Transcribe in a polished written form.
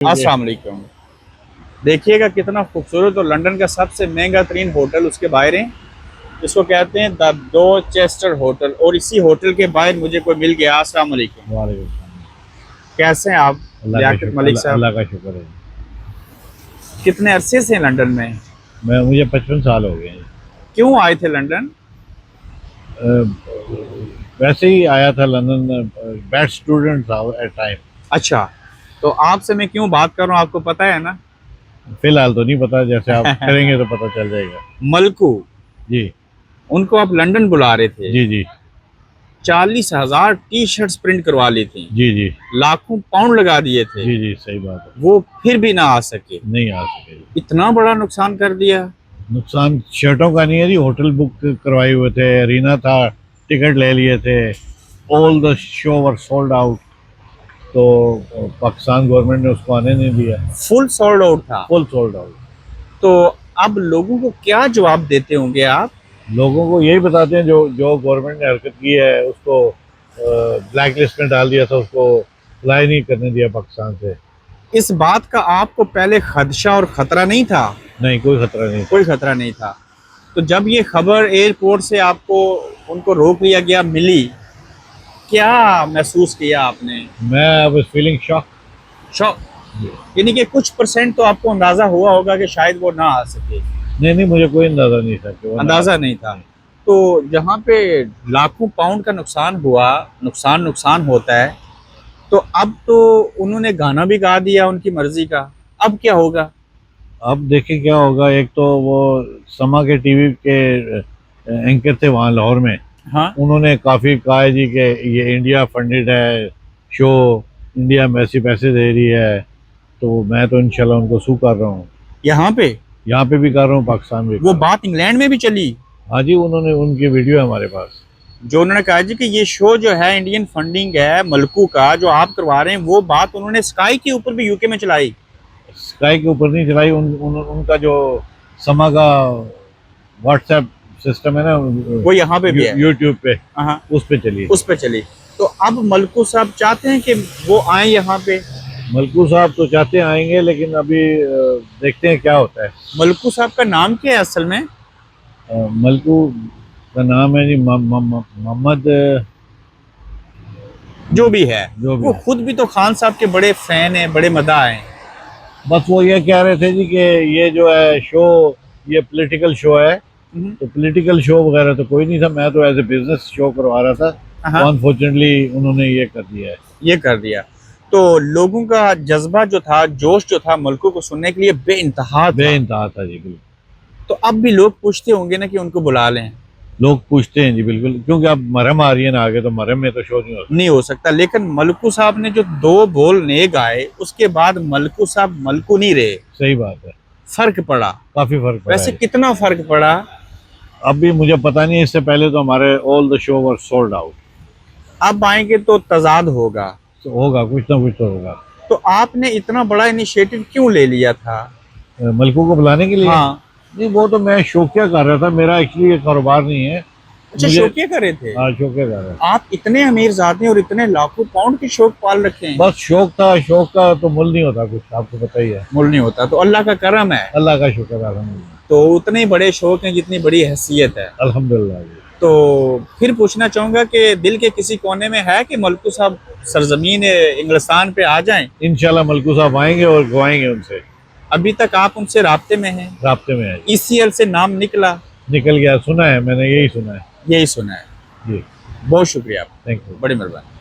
अस्सलाम वालेकुम। देखिएगा कितना खूबसूरत और लंदन का सबसे महंगा तरीन होटल उसके बाहर है, जिसको कहते हैं द डोचेस्टर होटल। और इसी होटल के बाहर मुझे कोई मिल गया। अस्सलाम वालेकुम। वालेकुम सलाम। कैसे हैं आप लियाकत मलिक साहब? अल्लाह का शुक्र है। कितने अरसे से हैं लंदन में? मुझे 55 साल हो गए हैं। क्यों आए थे लंदन? वैसे ही आया था लंदन, बैड स्टूडेंट था एट टाइम। अच्छा, तो आपसे मैं क्यों बात कर रहा हूँ आपको पता है ना? फिलहाल तो नहीं पता, जैसे आप करेंगे तो पता चल जाएगा। मलकू, जी उनको आप लंदन बुला रहे थे। जी जी 40,000 टी शर्ट्स प्रिंट करवा ली थी, जी जी लाखों पाउंड लगा दिए थे, जी जी सही बात है। वो फिर भी ना आ सके। नहीं आ सके। इतना बड़ा नुकसान कर दिया। नुकसान शर्टों का नहीं है जी, होटल बुक करवाए हुए थे, अरीना था, टिकट ले लिए थे, all the show were sold out. तो पाकिस्तान गवर्नमेंट ने उसको आने नहीं दिया। फुल सोल्ड आउट था। Full sold out. तो अब लोगों को क्या जवाब देते होंगे आप? लोगों को यही बताते हैं, जो जो गवर्नमेंट ने हरकत की है उसको ब्लैक लिस्ट में डाल दिया था, उसको अप्लाई नहीं करने दिया पाकिस्तान से। इस बात का आपको पहले खदशा और खतरा नहीं था? नहीं, कोई खतरा नहीं। कोई खतरा नहीं था। तो जब ये खबर एयरपोर्ट से आपको उनको रोक लिया गया मिली, क्या महसूस किया आपने? मैं अब फीलिंग शॉक। शौक, यानी कि कुछ परसेंट तो आपको अंदाजा हुआ होगा कि शायद वो ना आ सके। नहीं नहीं, मुझे कोई अंदाजा नहीं था कि वो अंदाजा नहीं था। तो जहाँ पे लाखों पाउंड का नुकसान हुआ, नुकसान नुकसान होता है, तो अब तो उन्होंने गाना भी गा दिया उनकी मर्जी का। अब क्या होगा? अब देखिए क्या होगा। एक तो वो समा के टीवी के एंकर थे वहाँ लाहौर में, हाँ, उन्होंने काफ़ी कहा है जी कि ये इंडिया फंडेड है शो, इंडिया में ऐसे पैसे दे रही है। तो मैं तो इंशाल्लाह उनको सू कर रहा हूँ, यहाँ पे यहाँ पे भी कर रहा हूँ, पाकिस्तान में भी वो कर रहा बात इंग्लैंड में भी चली। हूँ। हाँ जी, उन्होंने, उनकी वीडियो है हमारे पास। जो उन्होंने कहा जी कि ये शो जो है इंडियन फंडिंग है मलकू का जो आप करवा रहे हैं, वो बात उन्होंने स्काई के ऊपर भी यूके में चलाई। स्काई के ऊपर नहीं चलाई, उनका जो समा का व्हाट्सएप सिस्टम है ना, वो यहाँ पे भी है। यूट्यूब पे, हाँ, उस पे चली। उस पे चली। तो अब मलकू साहब चाहते हैं कि वो आए यहाँ पे। मलकू साहब तो चाहते हैं आएंगे, लेकिन अभी देखते हैं क्या होता है। मलकू साहब का नाम क्या है असल में? मलकू का नाम है जी मोहम्मद, जो भी है, जो भी वो है। खुद भी तो खान साहब के बड़े फैन हैं, बड़े मदा हैं। बस वो ये कह रहे थे जी कि ये जो है शो, ये पॉलिटिकल शो है। तो पॉलिटिकल शो वगैरह तो कोई नहीं था, मैं तो एज ए बिजनेस शो करवा रहा था। हाँ, तो अनफॉर्चुनेटली उन्होंने ये कर दिया है। ये कर दिया। तो लोगों का जज्बा जो था, जोश जो था मलकू को सुनने के लिए बेइंतहा था। बेइंतहा था जी, बिल्कुल। तो अब भी लोग पूछते होंगे ना कि उनको बुला लें। लोग पूछते हैं जी, बिल्कुल, क्योंकि अब मरहम आ रही है ना आगे, तो मरहम में तो शो नहीं होता। नहीं हो सकता। लेकिन मलकू साहब ने जो दो बोल ने गाए, उसके बाद मलकू साहब मलकू नहीं रहे। सही बात है। फर्क पड़ा। काफी फर्क पड़ा वैसे है। कितना फर्क पड़ा? अब भी मुझे पता नहीं है, इससे पहले तो हमारे all the show were sold out. अब आएंगे तो तजाद होगा। तो होगा, कुछ ना कुछ तो होगा। तो आपने इतना बड़ा इनिशिएटिव क्यों ले लिया था? मलकू को बुलाने के लिए। हाँ। नहीं, वो तो मैं शौकिया कर रहा था, मेरा एक्चुअली ये कारोबार नहीं है। अच्छा, मुझे, शौकिया कर रहे थे? हाँ, शौकिया कर रहा था। आप इतने अमीर जाते हैं और इतने लाखों पाउंड के शौक पाल रखे हैं। बस शौक था, शौक का तो मुल नहीं होता कुछ, आपको पता ही है। मुल नहीं होता, तो अल्लाह का करम है। अल्लाह का शुक्र है, अल्हम्दुलिल्लाह। तो उतने ही बड़े शौक हैं जितनी बड़ी हैसियत है। अल्हम्दुलिल्लाह जी। तो फिर पूछना चाहूंगा कि दिल के किसी कोने में है कि मलकू साहब सरजमीन इंग्लिस्तान पे आ जाएं? इंशाल्लाह मलकू साहब आएंगे और गवाएंगे उनसे। अभी तक आप उनसे राब्ते में हैं? राब्ते में है जी। ईसीएल से नाम निकला? निकल गया, सुना है मैंने, यही सुना है यही सुना है। जी। बहुत शुक्रिया, थैंक यू। बड़ी मेहरबानी।